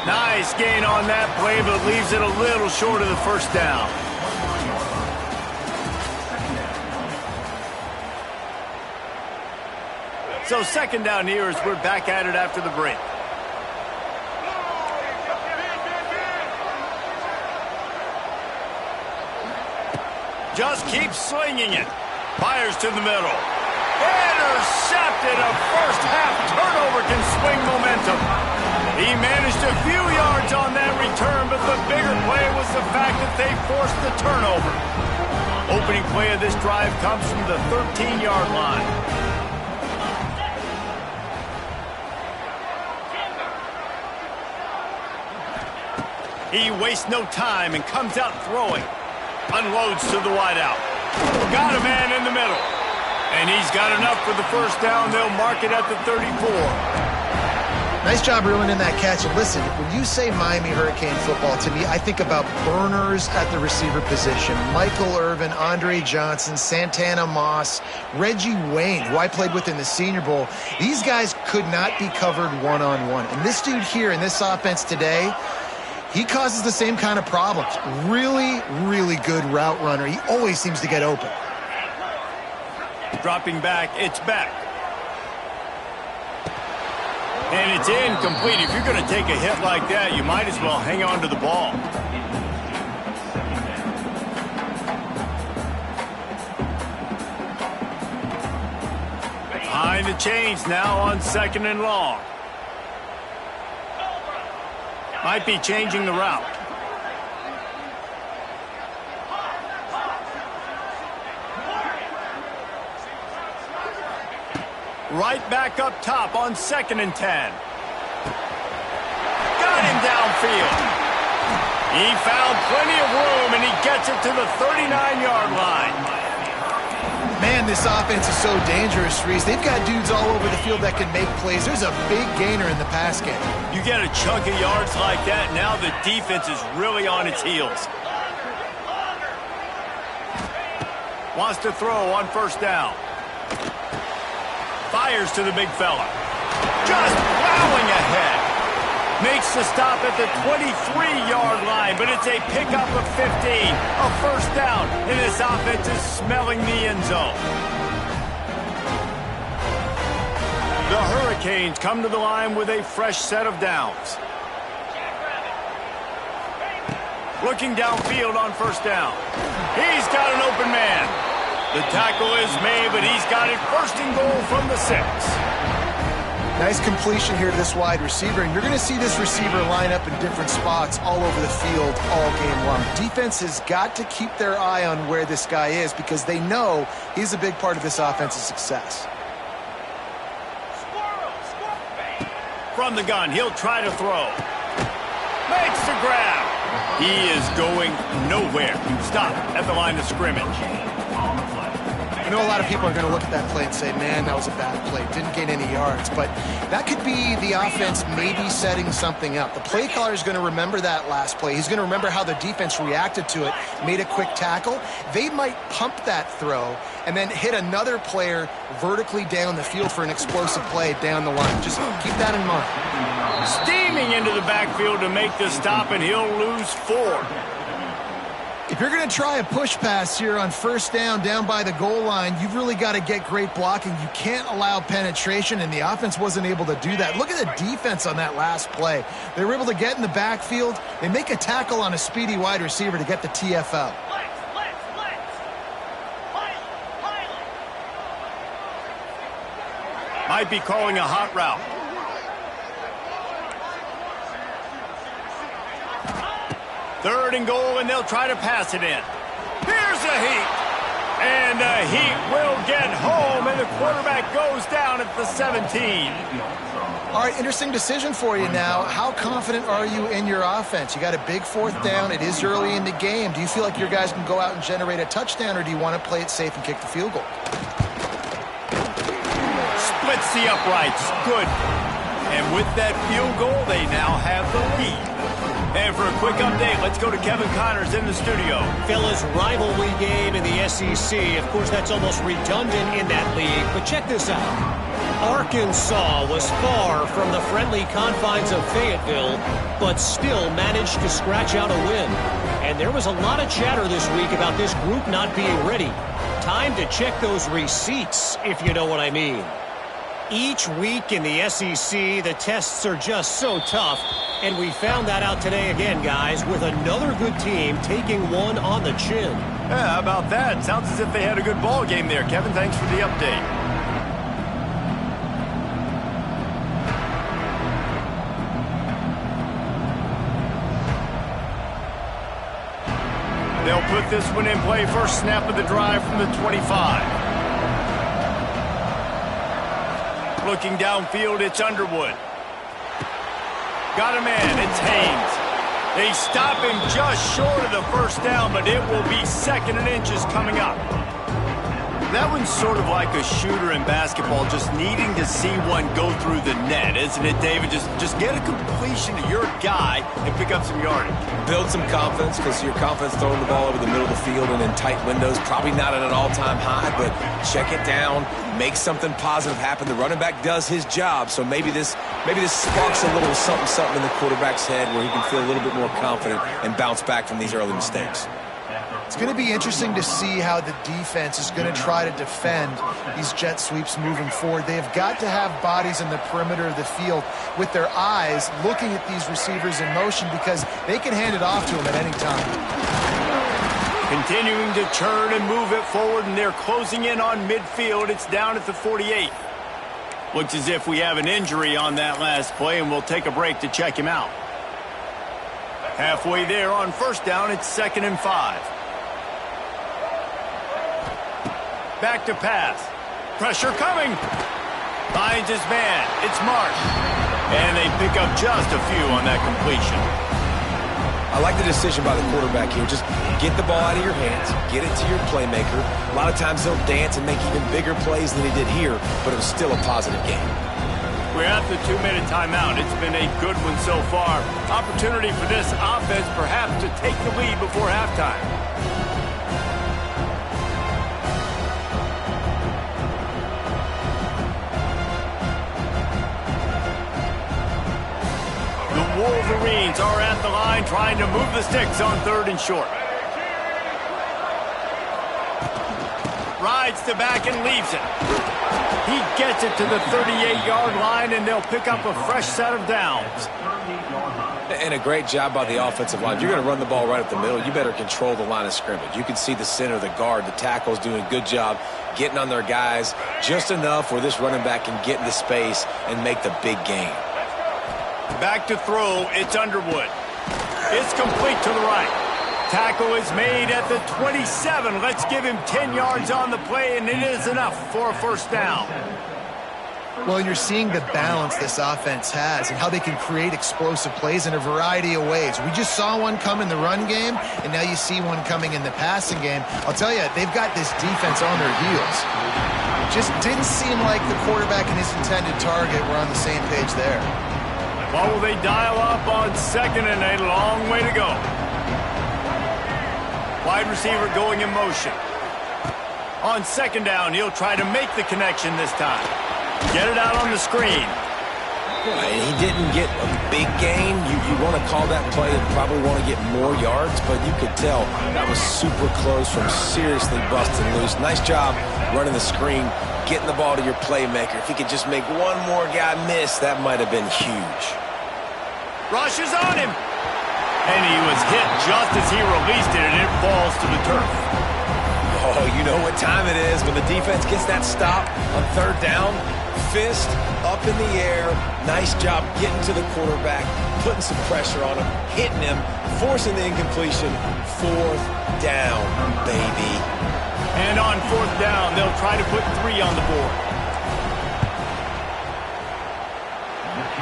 Nice gain on that play, but leaves it a little short of the first down. So 2nd down here as we're back at it after the break. Just keeps swinging it. Fires to the middle. Intercepted. A first-half turnover can swing momentum. He managed a few yards on that return, but the bigger play was the fact that they forced the turnover. Opening play of this drive comes from the 13-yard line. He wastes no time and comes out throwing. Unloads to the wideout. Got a man in the middle. And he's got enough for the first down. They'll mark it at the 34. Nice job reeling in that catch. And listen, when you say Miami Hurricane football, to me, I think about burners at the receiver position. Michael Irvin, Andre Johnson, Santana Moss, Reggie Wayne, who I played with in the Senior Bowl. These guys could not be covered one-on-one. And this dude here in this offense today, he causes the same kind of problems. Really, really good route runner. He always seems to get open. Dropping back, it's back. And it's incomplete. If you're going to take a hit like that, you might as well hang on to the ball. Behind the chains now on 2nd and long. Might be changing the route. Right back up top on 2nd and 10. Got him downfield. He found plenty of room, and he gets it to the 39-yard line. Man, this offense is so dangerous, Reese. They've got dudes all over the field that can make plays. There's a big gainer in the pass game. You get a chunk of yards like that, now the defense is really on its heels. Wants to throw on 1st down. Fires to the big fella. Just plowing ahead. Makes the stop at the 23-yard line, but it's a pickup of 15. A 1st down, and this offense is smelling the end zone. The Hurricanes come to the line with a fresh set of downs. Looking downfield on 1st down. He's got an open man. The tackle is made, but he's got it 1st and goal from the 6. Nice completion here to this wide receiver, and you're going to see this receiver line up in different spots all over the field all game long. Defense has got to keep their eye on where this guy is because they know he's a big part of this offense's success. From the gun, he'll try to throw. Makes the grab. He is going nowhere. Stop at the line of scrimmage. I know a lot of people are going to look at that play and say, man, that was a bad play. Didn't gain any yards. But that could be the offense maybe setting something up. The play caller is going to remember that last play. He's going to remember how the defense reacted to it, made a quick tackle. They might pump that throw and then hit another player vertically down the field for an explosive play down the line. Just keep that in mind. Steaming into the backfield to make the stop, and he'll lose 4. If you're going to try a push pass here on 1st down by the goal line, you've really got to get great blocking. You can't allow penetration, and the offense wasn't able to do that. Look at the defense on that last play. They were able to get in the backfield and make a tackle on a speedy wide receiver to get the TFL. Might be calling a hot route. Third and goal, and they'll try to pass it in. Here's a heat. And the heat will get home, and the quarterback goes down at the 17. All right, interesting decision for you now. How confident are you in your offense? You got a big 4th down. It is early in the game. Do you feel like your guys can go out and generate a touchdown, or do you want to play it safe and kick the field goal? Splits the uprights. Good. And with that field goal, they now have the lead. And for a quick update, let's go to Kevin Connors in the studio. Fellas, rivalry game in the SEC. Of course, that's almost redundant in that league. But check this out. Arkansas was far from the friendly confines of Fayetteville, but still managed to scratch out a win. And there was a lot of chatter this week about this group not being ready. Time to check those receipts, if you know what I mean. Each week in the SEC, the tests are just so tough, and we found that out today again, guys, with another good team taking one on the chin. Yeah, how about that? Sounds as if they had a good ball game there. Kevin, thanks for the update. They'll put this one in play. First snap of the drive from the 25. Looking downfield, it's Underwood. Got a man, it's Haynes. They stop him just short of the first down, but it will be 2nd and inches coming up. That one's sort of like a shooter in basketball, just needing to see one go through the net, isn't it, David? Just get a completion to your guy and pick up some yardage. Build some confidence, because your confidence throwing the ball over the middle of the field and in tight windows, probably not at an all-time high, but check it down, make something positive happen. The running back does his job, so maybe this sparks a little something in the quarterback's head where he can feel a little bit more confident and bounce back from these early mistakes. It's going to be interesting to see how the defense is going to try to defend these jet sweeps moving forward. They've got to have bodies in the perimeter of the field with their eyes looking at these receivers in motion, because they can hand it off to them at any time. Continuing to turn and move it forward, and they're closing in on midfield. It's down at the 48. Looks as if we have an injury on that last play, and we'll take a break to check him out. Halfway there on first down, it's 2nd and 5. Back to pass. Pressure coming. Finds his man. It's Marsh. And they pick up just a few on that completion. I like the decision by the quarterback here. Just get the ball out of your hands, get it to your playmaker. A lot of times he'll dance and make even bigger plays than he did here, but it was still a positive game. We're at the 2-minute timeout. It's been a good one so far. Opportunity for this offense perhaps to take the lead before halftime. The Wolverines are at the line trying to move the sticks on 3rd and short. Rides the back and leaves it. He gets it to the 38-yard line, and they'll pick up a fresh set of downs. And a great job by the offensive line. If you're going to run the ball right up the middle, you better control the line of scrimmage. You can see the center, the guard, the tackles doing a good job getting on their guys just enough where this running back can get into space and make the big gain. Back to throw, it's Underwood. It's complete to the right. Tackle is made at the 27. Let's give him 10 yards on the play, and it is enough for a first down. Well, you're seeing the balance this offense has and how they can create explosive plays in a variety of ways. We just saw one come in the run game, and now you see one coming in the passing game. I'll tell you, they've got this defense on their heels. Just didn't seem like the quarterback and his intended target were on the same page there. What will they dial up on 2nd and a long way to go? Wide receiver going in motion. On 2nd down, he'll try to make the connection this time. Get it out on the screen. He didn't get a big gain. You want to call that play and probably want to get more yards, but you could tell that was super close from seriously busting loose. Nice job running the screen, getting the ball to your playmaker. If he could just make one more guy miss, that might have been huge. Rush is on him. And he was hit just as he released it, and it falls to the turf. Oh, you know what time it is when the defense gets that stop on 3rd down. Fist up in the air. Nice job getting to the quarterback, putting some pressure on him, hitting him, forcing the incompletion. 4th down, baby. And on 4th down, they'll try to put 3 on the board.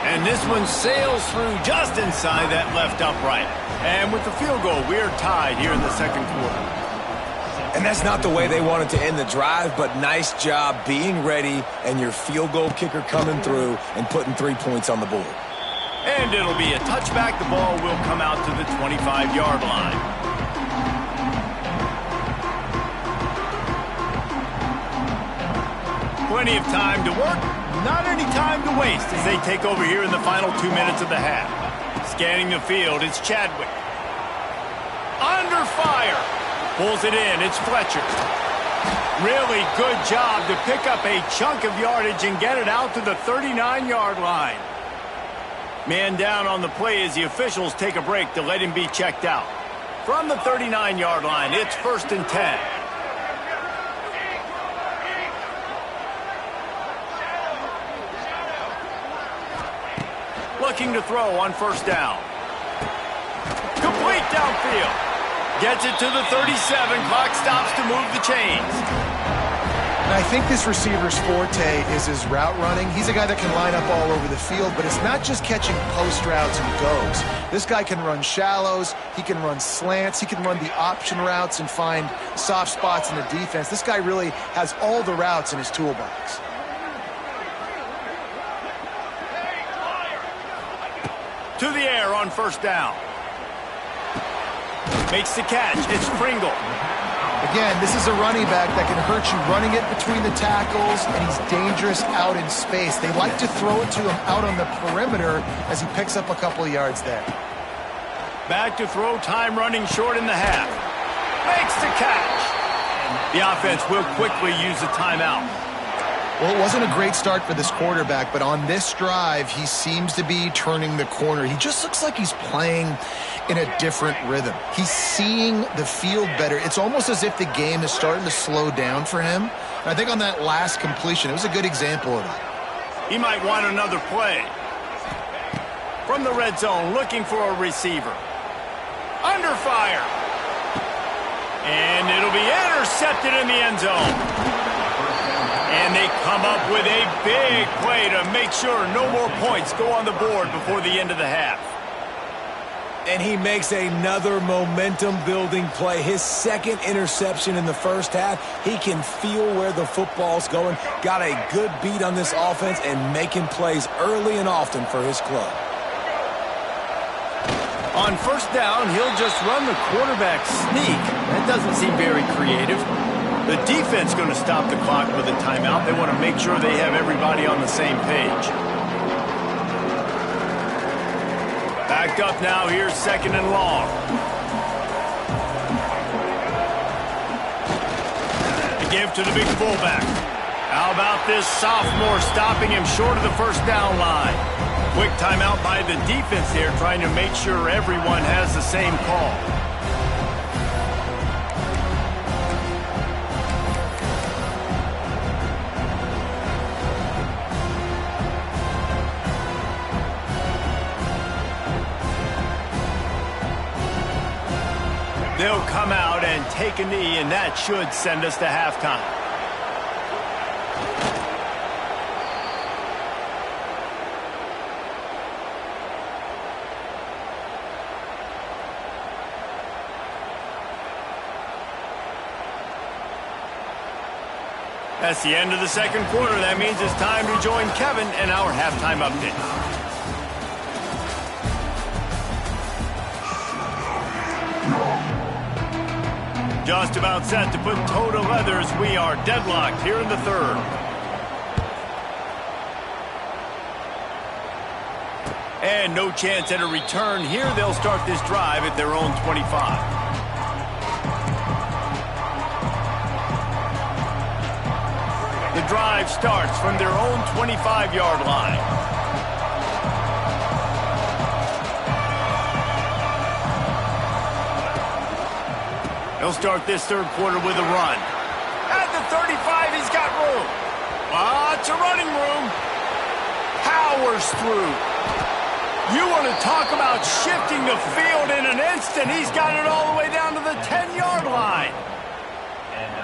And this one sails through just inside that left upright. And with the field goal, we're tied here in the 2nd quarter. And that's not the way they wanted to end the drive, but nice job being ready and your field goal kicker coming through and putting 3 points on the board. And it'll be a touchback. The ball will come out to the 25-yard line. Plenty of time to work. Not any time to waste as they take over here in the final 2 minutes of the half. Scanning the field, it's Chadwick. Under fire. Pulls it in, it's Fletcher. Really good job to pick up a chunk of yardage and get it out to the 39-yard line. Man down on the play as the officials take a break to let him be checked out. From the 39-yard line, it's 1st and 10. Looking to throw on 1st down. Complete downfield. Gets it to the 37. Clock stops to move the chains. And I think this receiver's forte is his route running. He's a guy that can line up all over the field, but it's not just catching post routes and goes. This guy can run shallows, he can run slants, he can run the option routes and find soft spots in the defense. This guy really has all the routes in his toolbox. To the air on first down. Makes the catch. It's Pringle. Again, this is a running back that can hurt you running it between the tackles, and he's dangerous out in space. They like to throw it to him out on the perimeter as he picks up a couple of yards there. Back to throw, time running short in the half. Makes the catch. The offense will quickly use a timeout. Well, it wasn't a great start for this quarterback, but on this drive, he seems to be turning the corner. He just looks like he's playing in a different rhythm. He's seeing the field better. It's almost as if the game is starting to slow down for him. And I think on that last completion, it was a good example of that. He might want another play. From the red zone, looking for a receiver. Under fire. And it'll be intercepted in the end zone. And they come up with a big play to make sure no more points go on the board before the end of the half. And he makes another momentum-building play. His second interception in the first half. He can feel where the football's going. Got a good beat on this offense and making plays early and often for his club. On first down, he'll just run the quarterback sneak. That doesn't seem very creative. The defense going to stop the clock with a timeout. They want to make sure they have everybody on the same page. Backed up now. Here's second and long. The give to the big fullback. How about this sophomore stopping him short of the first down line? Quick timeout by the defense here, trying to make sure everyone has the same call. They'll come out and take a knee, and that should send us to halftime. That's the end of the second quarter. That means it's time to join Kevin in our halftime update. Just about set to put toe to leathers. We are deadlocked here in the third. And no chance at a return here. They'll start this drive at their own 25. The drive starts from their own 25-yard line. He'll start this third quarter with a run. At the 35, he's got room. Lots of running room. Powers through. You want to talk about shifting the field in an instant. He's got it all the way down to the 10-yard line.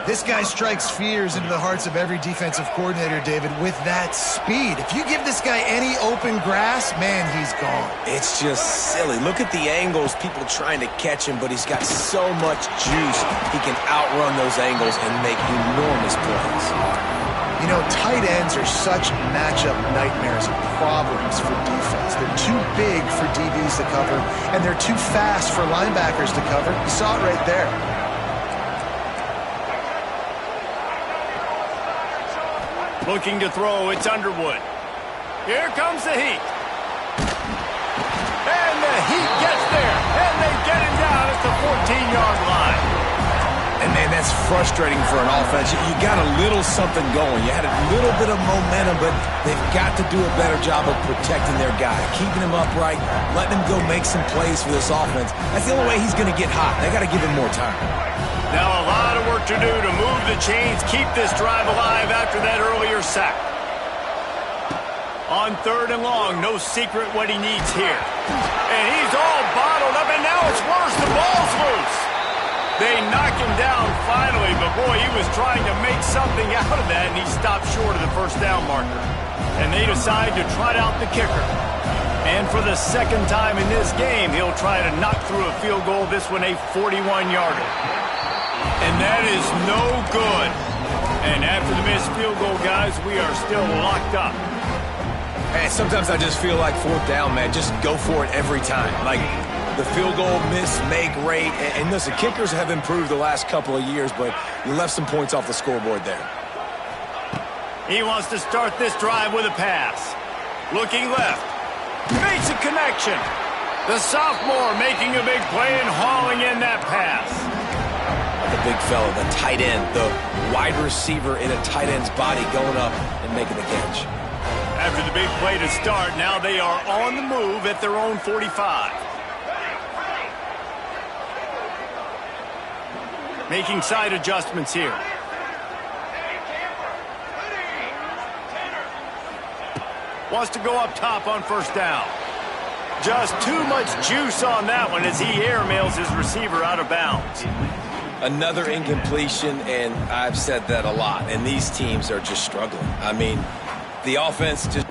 This guy strikes fears into the hearts of every defensive coordinator, David, with that speed. If you give this guy any open grass, man, he's gone. It's just silly. Look at the angles, people trying to catch him, but he's got so much juice. He can outrun those angles and make enormous plays. You know, tight ends are such matchup nightmares and problems for defense. They're too big for DBs to cover, and they're too fast for linebackers to cover. You saw it right there. Looking to throw, it's Underwood. Here comes the heat. And the heat gets there. And they get him down at the 14-yard line. And, man, that's frustrating for an offense. You got a little something going. You had a little bit of momentum, but they've got to do a better job of protecting their guy, keeping him upright, letting him go make some plays for this offense. That's the only way he's going to get hot. They got to give him more time. Now a lot of work to do to move the chains, keep this drive alive after that earlier sack. On third and long, no secret what he needs here. And he's all bottled up, and now it's worse. The ball's loose. They knock him down finally, but boy, he was trying to make something out of that, and he stopped short of the first down marker. And they decide to trot out the kicker. And for the second time in this game, he'll try to knock through a field goal, this one a 41-yarder. And that is no good. And after the missed field goal, guys, we are still locked up. And sometimes I just feel like fourth down, man. Just go for it every time. Like the field goal miss-make rate. And listen, kickers have improved the last couple of years, but you left some points off the scoreboard there. He wants to start this drive with a pass. Looking left. Makes a connection. The sophomore making a big play and hauling in that pass. The big fella, the tight end, the wide receiver in a tight end's body going up and making the catch. After the big play to start, now they are on the move at their own 45. Making side adjustments here. Wants to go up top on first down. Just too much juice on that one as he airmails his receiver out of bounds. Another incompletion, and I've said that a lot, and these teams are just struggling. I mean, the offense just...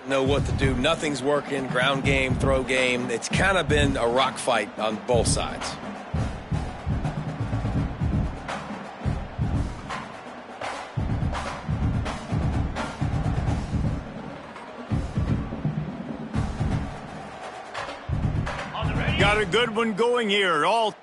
know what to do. Nothing's working. Ground game, throw game. It's kind of been a rock fight on both sides. Got a good one going here. All